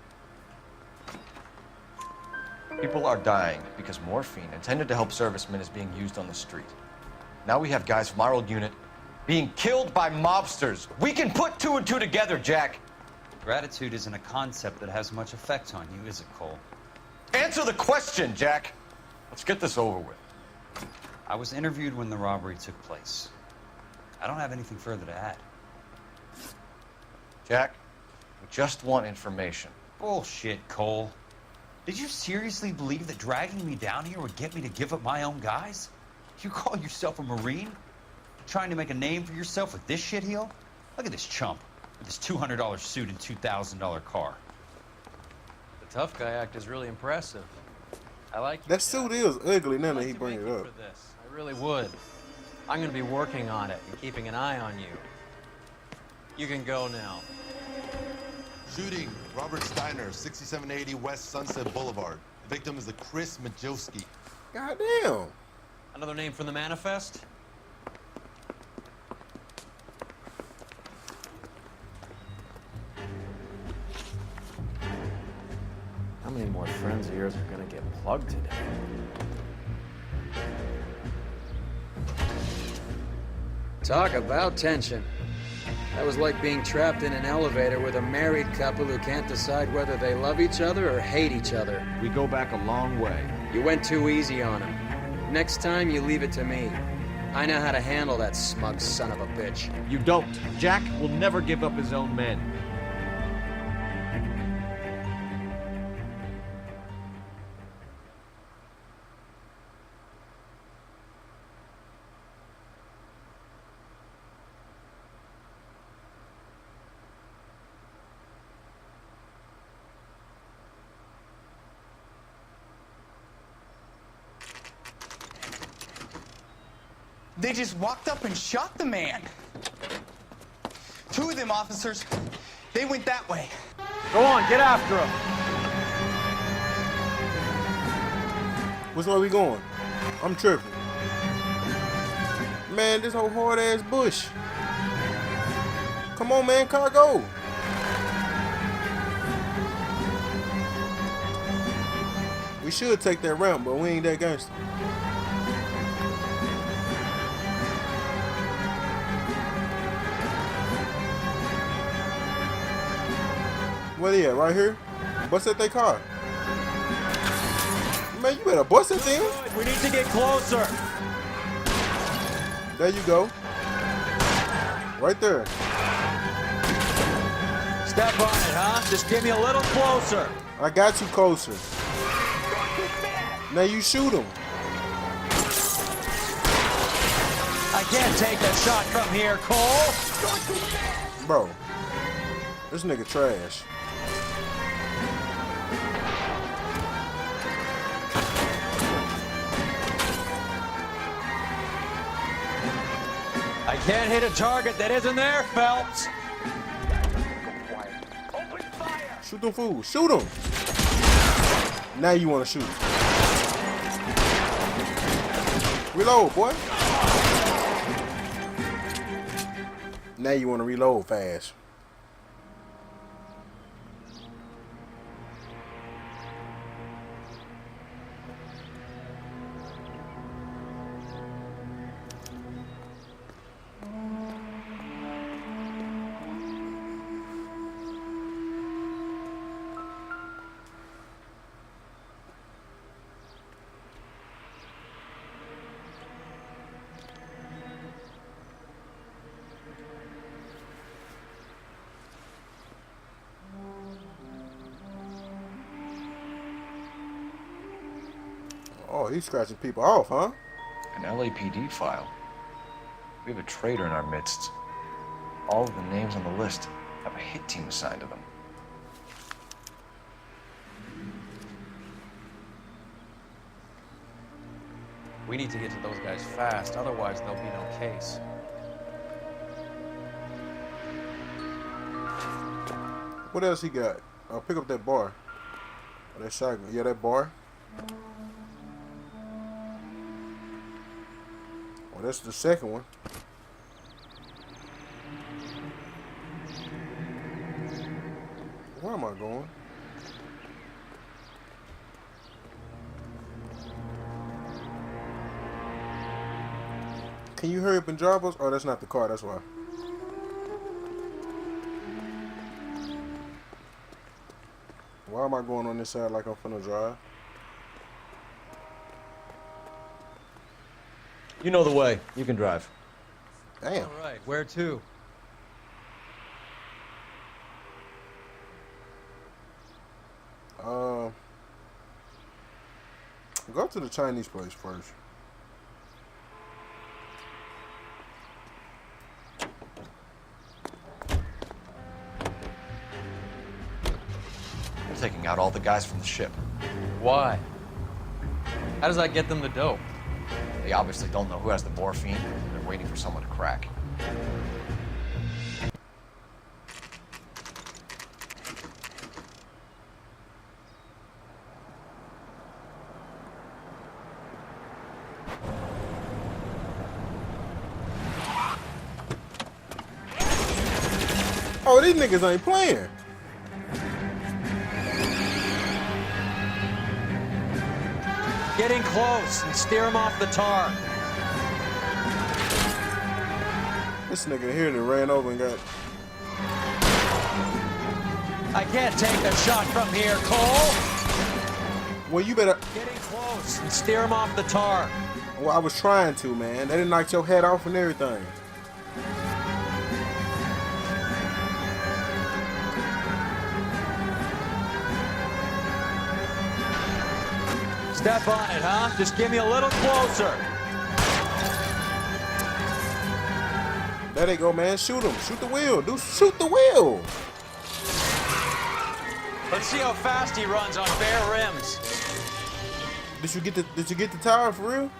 [SPEAKER 7] People are dying because morphine intended to help servicemen is being used on the street. Now we have guys from our old unit being killed by mobsters. We can put two and two together, Jack.
[SPEAKER 8] Gratitude isn't a concept that has much effect on you, is it, Cole?
[SPEAKER 7] Answer the question, Jack. Let's get this over with.
[SPEAKER 8] I was interviewed when the robbery took place. I don't have anything further to add.
[SPEAKER 7] Jack, we just want information.
[SPEAKER 8] Bullshit, Cole. Did you seriously believe that dragging me down here would get me to give up my own guys? You call yourself a Marine? Trying to make a name for yourself with this shitheel? Look at this chump with his $200 suit and $2,000 car.
[SPEAKER 2] The tough guy act is really impressive. I like you,
[SPEAKER 4] That suit is ugly now that he
[SPEAKER 2] I'd like to
[SPEAKER 4] bring
[SPEAKER 2] make
[SPEAKER 4] it
[SPEAKER 2] you
[SPEAKER 4] up.
[SPEAKER 2] for this. I really would. I'm going to be working on it and keeping an eye on you. You can go now.
[SPEAKER 11] Shooting, Robert Steiner, 6780 West Sunset Boulevard. The victim is a Chris Majowski.
[SPEAKER 4] Goddamn.
[SPEAKER 2] Another name from the manifest?
[SPEAKER 5] How many more friends of yours are gonna get plugged today?
[SPEAKER 19] Talk about tension. That was like being trapped in an elevator with a married couple who can't decide whether they love each other or hate each other.
[SPEAKER 5] We go back a long way.
[SPEAKER 19] You went too easy on him. Next time, you leave it to me. I know how to handle that smug son of a bitch.
[SPEAKER 5] You don't. Jack will never give up his own men.
[SPEAKER 20] They just walked up and shot the man. Two of them officers, they went that way.
[SPEAKER 5] Go on, get after him.
[SPEAKER 4] Which way we going? I'm tripping. Man, this whole hard ass bush. Come on, man, car go. We should take that ramp, but we ain't that gangster. Where they at? Right here? Bust at their car. Man, you better bust at them.
[SPEAKER 5] We need to get closer.
[SPEAKER 4] There you go. Right there.
[SPEAKER 5] Step on it, huh? Just get me a little closer.
[SPEAKER 4] I got you closer. Now you shoot him.
[SPEAKER 5] I can't take a shot from here, Cole.
[SPEAKER 4] Bro, this nigga trash.
[SPEAKER 5] I can't hit a target that isn't there, Phelps.
[SPEAKER 4] Shoot them fools. Shoot them. Now you want to shoot. Reload, boy. Now you want to reload fast. Oh, he's scratching people off, huh?
[SPEAKER 7] An LAPD file. We have a traitor in our midst. All of the names on the list have a hit team assigned to them.
[SPEAKER 2] We need to get to those guys fast, otherwise there'll be no case.
[SPEAKER 4] What else he got? I'll pick up that bar. Oh, that shotgun. Yeah, that bar. Oh, that's the second one. Where am I going? Can you hurry up and drive us? Oh, that's not the car, that's why. Why am I going on this side like I'm finna drive?
[SPEAKER 7] You know the way. You can drive.
[SPEAKER 4] Damn.
[SPEAKER 2] All right, where to?
[SPEAKER 4] Go to the Chinese place first.
[SPEAKER 7] They're taking out all the guys from the ship.
[SPEAKER 2] Why? How does that get them the dope?
[SPEAKER 7] They obviously don't know who has the morphine. They're waiting for someone to crack.
[SPEAKER 4] Oh, these niggas ain't playing.
[SPEAKER 2] Getting close and steer him off the tar.
[SPEAKER 4] This nigga here that ran over and got...
[SPEAKER 2] I can't take a shot from here, Cole.
[SPEAKER 4] Well, you better...
[SPEAKER 2] Getting close and steer him off the tar.
[SPEAKER 4] Well, I was trying to, man. They didn't knock your head off and everything.
[SPEAKER 2] Step on it, huh? Just give me a little closer.
[SPEAKER 4] There they go, man. Shoot him. Shoot the wheel. Shoot the wheel.
[SPEAKER 2] Let's see how fast he runs on bare rims.
[SPEAKER 4] Did you get the tire for real?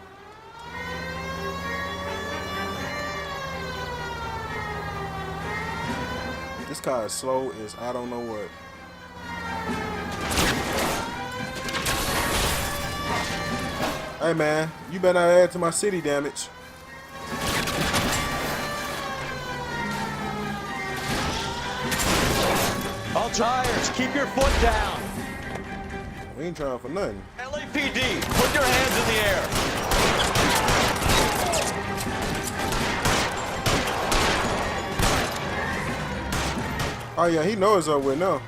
[SPEAKER 4] This car is slow as I don't know what. Hey man, you better not add to my city damage.
[SPEAKER 2] All tires, keep your foot down.
[SPEAKER 4] We ain't trying for nothing.
[SPEAKER 2] LAPD, put your hands in the air.
[SPEAKER 4] Oh yeah, he knows it's over with now.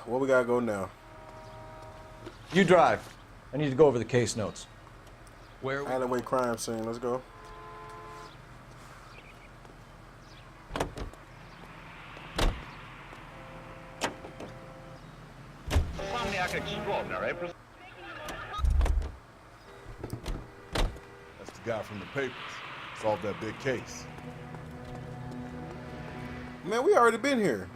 [SPEAKER 4] Where we gotta go now?
[SPEAKER 7] You drive. I need to go over the case notes.
[SPEAKER 2] Where?
[SPEAKER 4] Alleyway crime scene. Let's go.
[SPEAKER 11] That's the guy from the papers. Solved that big case.
[SPEAKER 4] Man, we already been here.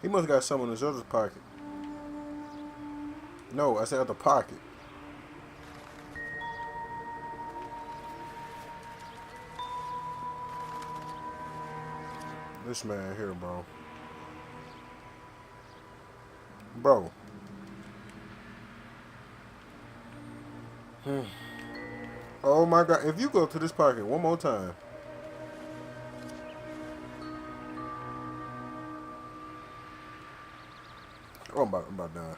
[SPEAKER 4] He must have got some in his other pocket. No, I said other pocket. This man here, bro. Bro. Oh my God. If you go to this pocket one more time. Oh, I'm about done.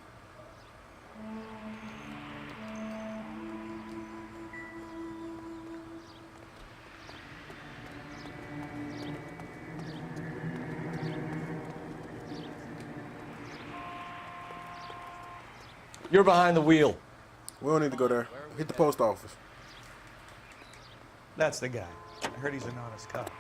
[SPEAKER 7] You're behind the wheel.
[SPEAKER 4] We don't need to go there. Hit the post office.
[SPEAKER 12] That's the guy. I heard he's an honest cop.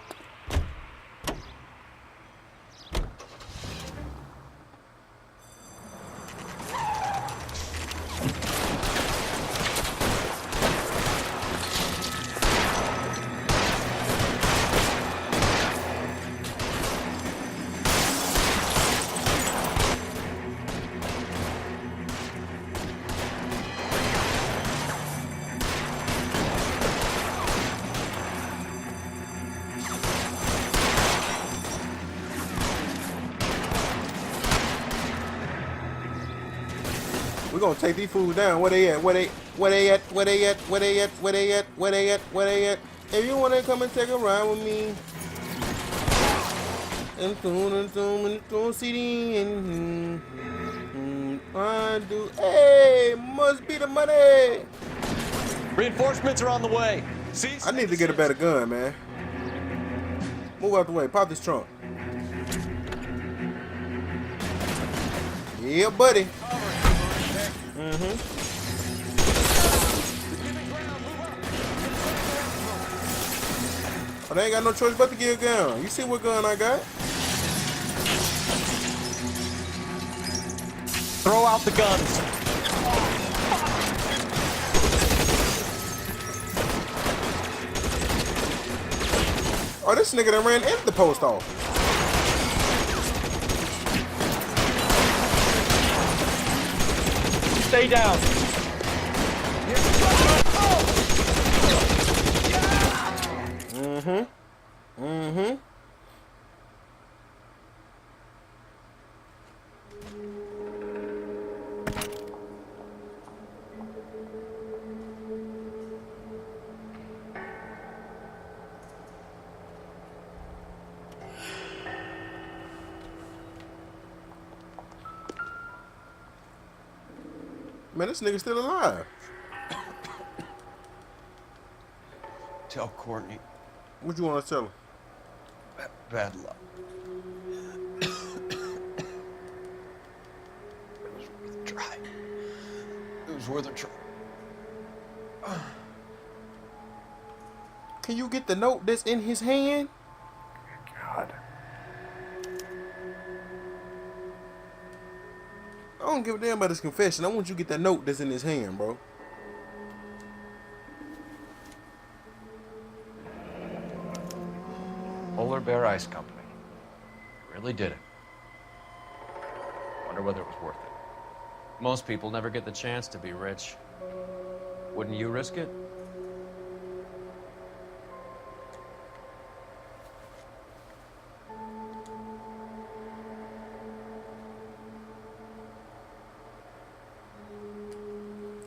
[SPEAKER 4] gonna take these fools down. Where they at? Where they at? Where they at? Where they at? Where they at? Where they at? Where they at? If you wanna come and take a ride with me, and soon CD and I do. Hey, must be the money.
[SPEAKER 7] Reinforcements are on the way. See?
[SPEAKER 4] I need to get a better gun, man. Move out the way. Pop this trunk. Yeah, buddy. Oh, they ain't got no choice but to get a gun. You see what gun I got?
[SPEAKER 7] Throw out the guns.
[SPEAKER 4] Oh, this nigga that ran into the post office.
[SPEAKER 7] Stay down.
[SPEAKER 4] Man, this nigga still alive.
[SPEAKER 5] Tell Courtney.
[SPEAKER 4] What you want to tell him?
[SPEAKER 5] Bad luck. It was worth a try. It was worth a try.
[SPEAKER 4] Can you get the note that's in his hand?
[SPEAKER 5] God.
[SPEAKER 4] I don't give a damn about his confession. I want you to get that note that's in his hand, bro.
[SPEAKER 7] Polar Bear Ice Company. Really did it. Wonder whether it was worth it.
[SPEAKER 2] Most people never get the chance to be rich. Wouldn't you risk it?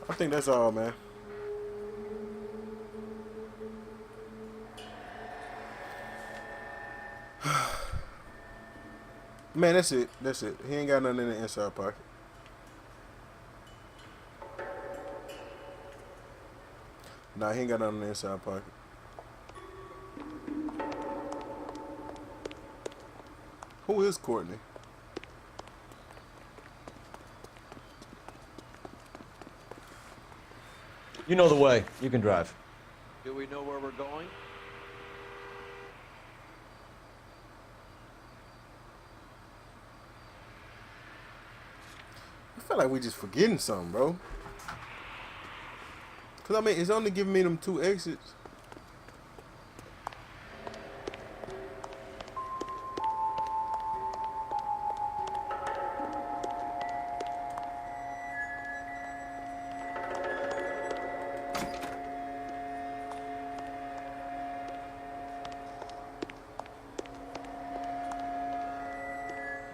[SPEAKER 4] I think that's all, man. Man, that's it. That's it. He ain't got nothing in the inside pocket. Nah, he ain't got nothing in the inside pocket. Who is Courtney?
[SPEAKER 7] You know the way. You can drive.
[SPEAKER 2] Do we know where we're going?
[SPEAKER 4] I feel like we just forgetting something, bro. Cause I mean, it's only giving me them 2 exits.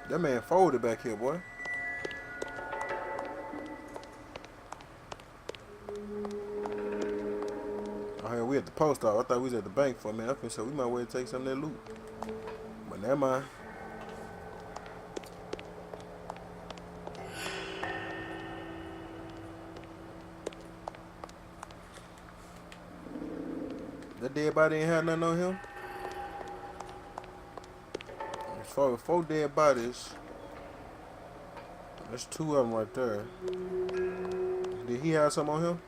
[SPEAKER 4] That man folded back here, boy. Oh, hell, we at the post office. I thought we was at the bank for a minute. I so we might well take some of that loot. But never mind. That dead body ain't had nothing on him? As far as 4 dead bodies, that's 2 of them right there. Did he have some on him?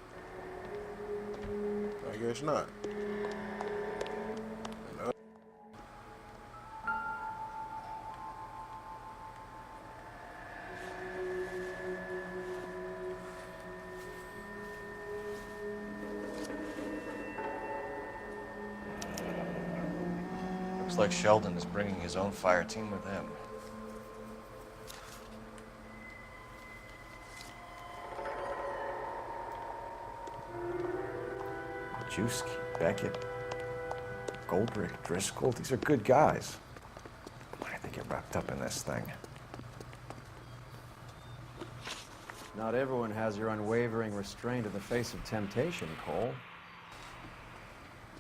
[SPEAKER 4] I guess not. No.
[SPEAKER 7] Looks like Sheldon is bringing his own fire team with him. Juski, Beckett, Goldrick, Driscoll, these are good guys. Why did they get wrapped up in this thing?
[SPEAKER 5] Not everyone has your unwavering restraint in the face of temptation, Cole.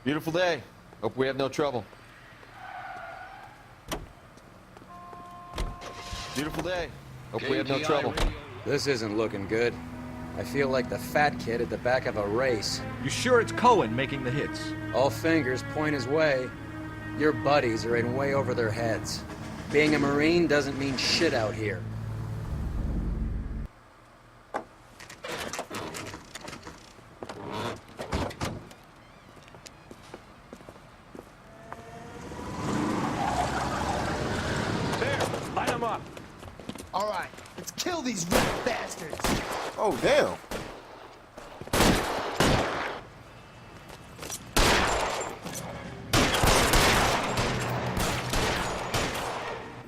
[SPEAKER 7] Beautiful day. Hope we have no trouble. Beautiful day. Hope we have no trouble.
[SPEAKER 19] This isn't looking good. I feel like the fat kid at the back of a race.
[SPEAKER 21] You sure it's Cohen making the hits?
[SPEAKER 19] All fingers point his way. Your buddies are in way over their heads. Being a Marine doesn't mean shit out here.
[SPEAKER 21] Light him up.
[SPEAKER 20] All right, let's kill these red bastards.
[SPEAKER 4] Oh, damn.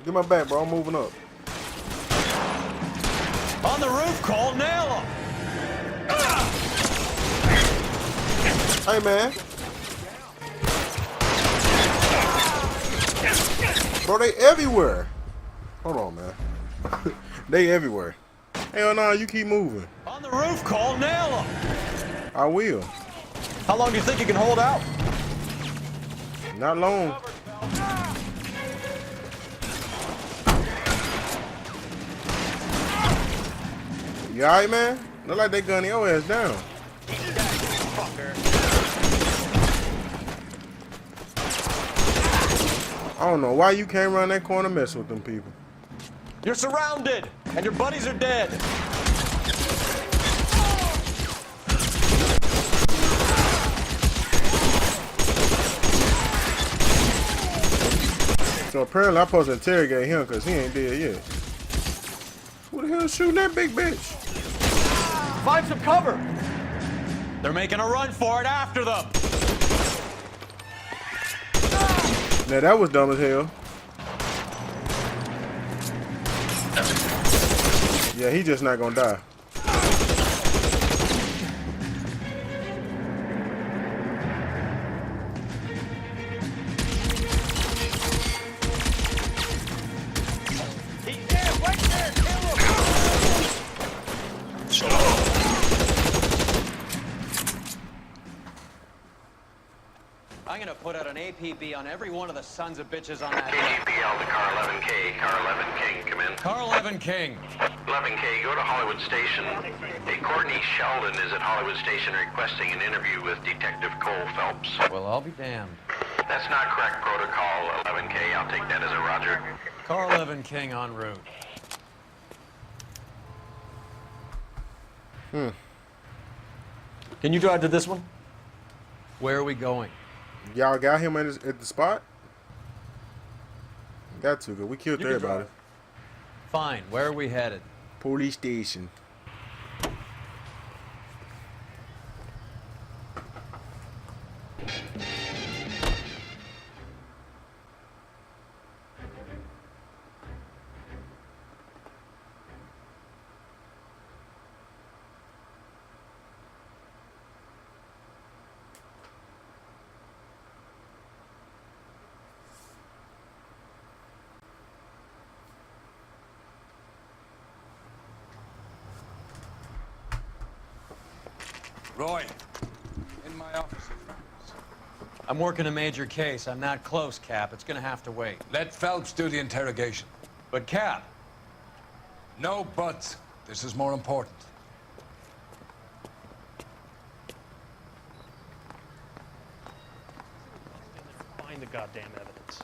[SPEAKER 4] Get my back, bro. I'm moving up.
[SPEAKER 2] On the roof, Cole, nail him!
[SPEAKER 4] Hey, man. Bro, they everywhere. Hold on, man. They everywhere. Hell no, you keep moving.
[SPEAKER 2] On the roof, Cole, nail him!
[SPEAKER 4] I will.
[SPEAKER 2] How long do you think you can hold out?
[SPEAKER 4] Not long. You alright, man? Look like they gunning your ass down. I don't know why you came around that corner mess with them people.
[SPEAKER 2] You're surrounded, and your buddies are dead.
[SPEAKER 4] So apparently I'm supposed to interrogate him because he ain't dead yet. Who the hell is shooting that big bitch?
[SPEAKER 2] Find some cover. They're making a run for it after them.
[SPEAKER 4] Now that was dumb as hell. Yeah, he just not gonna die.
[SPEAKER 2] I'm gonna put out an APB on every one of the sons of bitches on that.
[SPEAKER 22] KGPL to car 11K. Car 11 King, come in.
[SPEAKER 2] Car 11 King.
[SPEAKER 22] 11K, go to Hollywood Station. Hey, Courtney Sheldon is at Hollywood Station requesting an interview with Detective Cole Phelps.
[SPEAKER 2] Well, I'll be damned.
[SPEAKER 22] That's not correct protocol, 11K. I'll take that as a roger.
[SPEAKER 2] Car 11 King en route.
[SPEAKER 7] Can you drive to this one?
[SPEAKER 2] Where are we going?
[SPEAKER 4] Y'all got him at the spot? Got to, because we killed
[SPEAKER 2] You can
[SPEAKER 4] everybody.
[SPEAKER 2] drive. Fine. Where are we headed?
[SPEAKER 4] Police station.
[SPEAKER 23] Roy, in my office.
[SPEAKER 2] I'm working a major case. I'm not close, Cap. It's gonna have to wait.
[SPEAKER 23] Let Phelps do the interrogation.
[SPEAKER 2] But, Cap.
[SPEAKER 23] No buts. This is more important.
[SPEAKER 12] Find the goddamn evidence.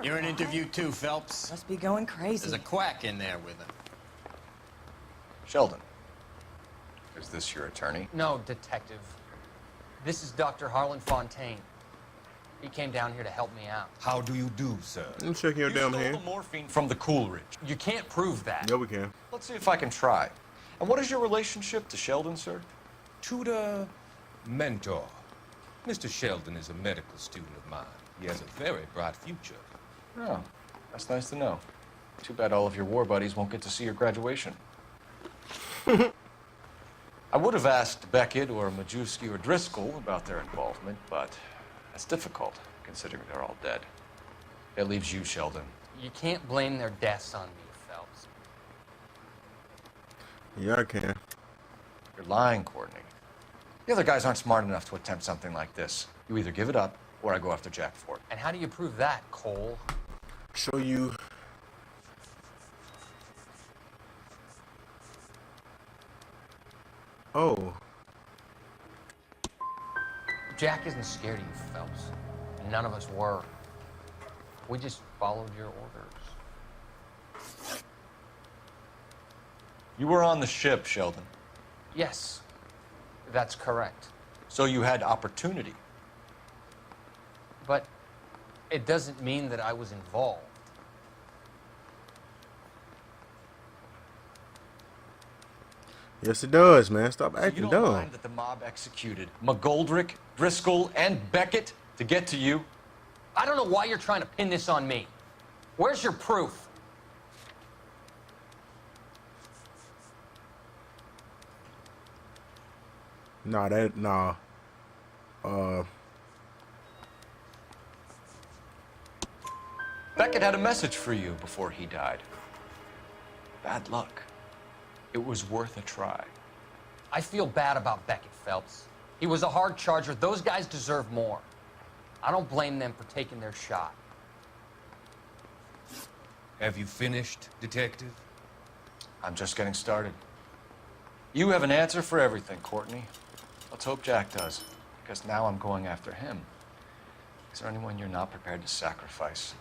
[SPEAKER 24] You're in interview too, Phelps.
[SPEAKER 25] Must be going crazy.
[SPEAKER 24] There's a quack in there with him.
[SPEAKER 7] Sheldon. Is this your attorney?
[SPEAKER 26] No, detective. This is Dr. Harlan Fontaine. He came down here to help me out.
[SPEAKER 23] How do you do, sir?
[SPEAKER 4] I'm checking your damn hand.
[SPEAKER 7] The morphine from the Coolidge.
[SPEAKER 26] You can't prove that.
[SPEAKER 4] Yeah, we can.
[SPEAKER 7] Let's see if I can try. And what is your relationship to Sheldon, sir?
[SPEAKER 23] Tutor, mentor. Mr. Sheldon is a medical student of mine. He has a very bright future.
[SPEAKER 7] Oh, that's nice to know. Too bad all of your war buddies won't get to see your graduation. I would have asked Beckett or Majewski or Driscoll about their involvement, but that's difficult, considering they're all dead. It leaves you, Sheldon.
[SPEAKER 26] You can't blame their deaths on me, Phelps.
[SPEAKER 4] Yeah, I can.
[SPEAKER 7] You're lying, Courtney. The other guys aren't smart enough to attempt something like this. You either give it up, or I go after Jack for it.
[SPEAKER 26] And how do you prove that, Cole?
[SPEAKER 4] Show you. Oh.
[SPEAKER 26] Jack isn't scared of you, Phelps. None of us were. We just followed your orders.
[SPEAKER 7] You were on the ship, Sheldon.
[SPEAKER 26] Yes, that's correct.
[SPEAKER 7] So you had opportunity.
[SPEAKER 26] But it doesn't mean that I was involved.
[SPEAKER 4] Yes, it does, man. Stop
[SPEAKER 7] So
[SPEAKER 4] acting
[SPEAKER 7] you don't
[SPEAKER 4] dumb.
[SPEAKER 7] mind that the mob executed McGoldrick, Driscoll, and Beckett to get to you?
[SPEAKER 26] I don't know why you're trying to pin this on me. Where's your proof?
[SPEAKER 4] Nah.
[SPEAKER 7] Beckett had a message for you before he died. Bad luck. It was worth a try.
[SPEAKER 26] I feel bad about Beckett, Phelps. He was a hard charger. Those guys deserve more. I don't blame them for taking their shot.
[SPEAKER 23] Have you finished, Detective?
[SPEAKER 7] I'm just getting started. You have an answer for everything, Courtney. Let's hope Jack does, because now I'm going after him. Is there anyone you're not prepared to sacrifice?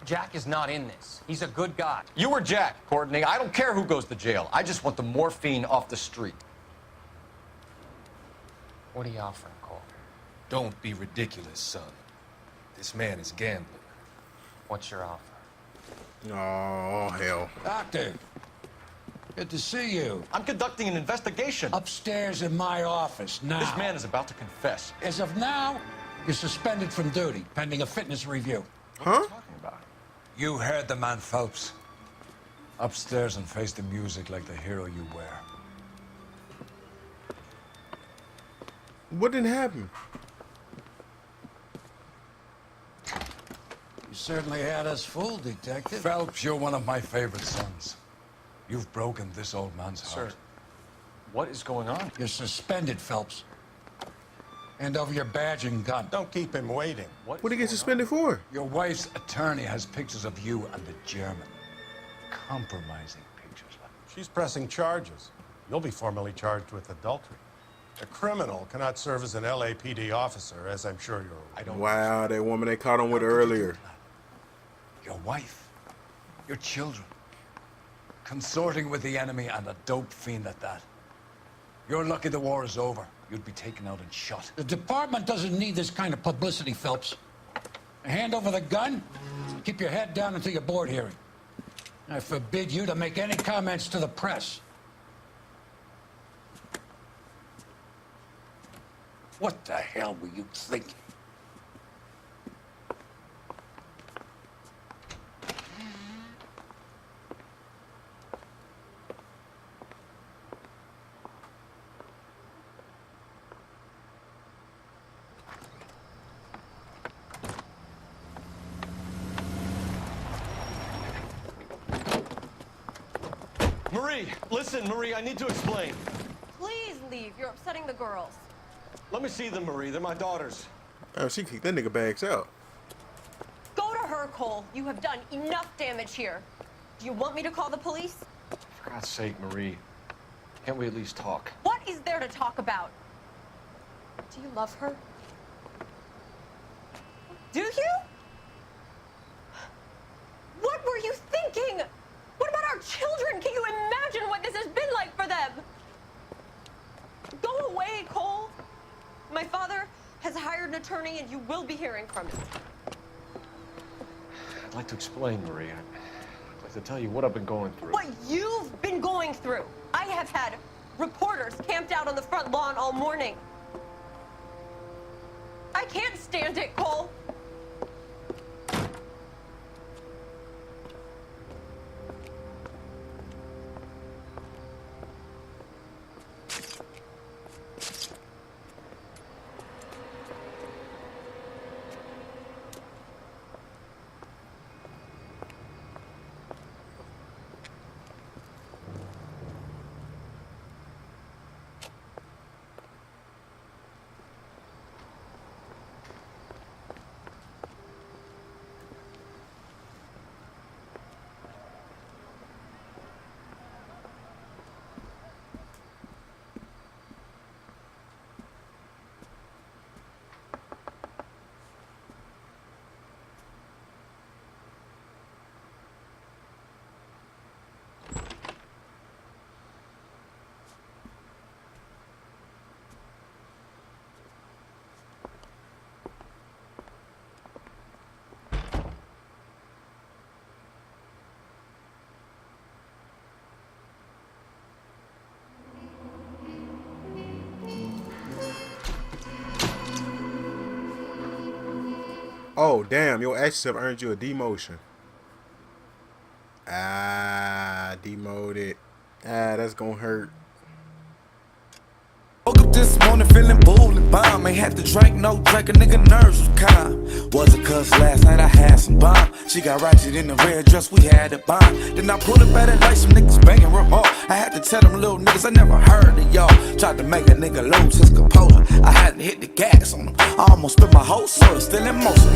[SPEAKER 26] Jack is not in this. He's a good guy.
[SPEAKER 7] You or Jack, Courtney. I don't care who goes to jail. I just want the morphine off the street.
[SPEAKER 26] What are you offering, Cole?
[SPEAKER 23] Don't be ridiculous, son. This man is gambling.
[SPEAKER 26] What's your offer?
[SPEAKER 4] Oh, hell.
[SPEAKER 3] Doctor, good to see you.
[SPEAKER 7] I'm conducting an investigation.
[SPEAKER 3] Upstairs in my office now.
[SPEAKER 7] This man is about to confess.
[SPEAKER 3] As of now, you're suspended from duty, pending a fitness review.
[SPEAKER 7] What are you talking about?
[SPEAKER 3] You heard the man, Phelps. Upstairs and face the music like the hero you were.
[SPEAKER 4] What didn't happen?
[SPEAKER 3] You certainly had us fooled, Detective. Phelps, you're one of my favorite sons. You've broken this old man's heart.
[SPEAKER 7] Sir, what is going on?
[SPEAKER 3] You're suspended, Phelps. Hand over your badge and gun.
[SPEAKER 6] Don't keep him waiting.
[SPEAKER 4] What did he get suspended for?
[SPEAKER 3] Your wife's attorney has pictures of you and the German. Compromising pictures.
[SPEAKER 6] She's pressing charges. You'll be formally charged with adultery. A criminal cannot serve as an LAPD officer, as I'm sure you're aware.
[SPEAKER 4] Wow, that woman they caught him with earlier.
[SPEAKER 3] Your wife, your children, consorting with the enemy and a dope fiend at that. You're lucky the war is over. You'd be taken out and shot. The department doesn't need this kind of publicity, Phelps. Hand over the gun, keep your head down until your board hearing. I forbid you to make any comments to the press. What the hell were you thinking?
[SPEAKER 9] Marie, listen, Marie, I need to explain.
[SPEAKER 10] Please leave. You're upsetting the girls.
[SPEAKER 9] Let me see them, Marie. They're my daughters.
[SPEAKER 4] Oh, she kicked that nigga bags out.
[SPEAKER 10] Go to her, Cole. You have done enough damage here. Do you want me to call the police?
[SPEAKER 7] For God's sake, Marie. Can't we at least talk?
[SPEAKER 10] What is there to talk about? Do you love her? Do you? What were you thinking? What about our children? Can you imagine what this has been like for them? Go away, Cole. My father has hired an attorney and you will be hearing from him.
[SPEAKER 7] I'd like to explain, Marie. I'd like to tell you what I've been going through.
[SPEAKER 10] What you've been going through. I have had reporters camped out on the front lawn all morning. I can't stand it, Cole.
[SPEAKER 4] Oh, damn. Your actions have earned you a demotion. Ah, demoted. Ah, that's gonna hurt.
[SPEAKER 1] Woke up this morning feeling bull and bomb. Ain't had to drink, no drink, a nigga nerves was calm. Was it cause last night I had some bomb? She got ratchet in the red dress, we had a bomb. Then I pulled up at it like some niggas banging real hard. I had to tell them little niggas I never heard of y'all. Tried to make a nigga lose his composure. I had to hit the gas on him. I almost spit my whole soda, still in motion.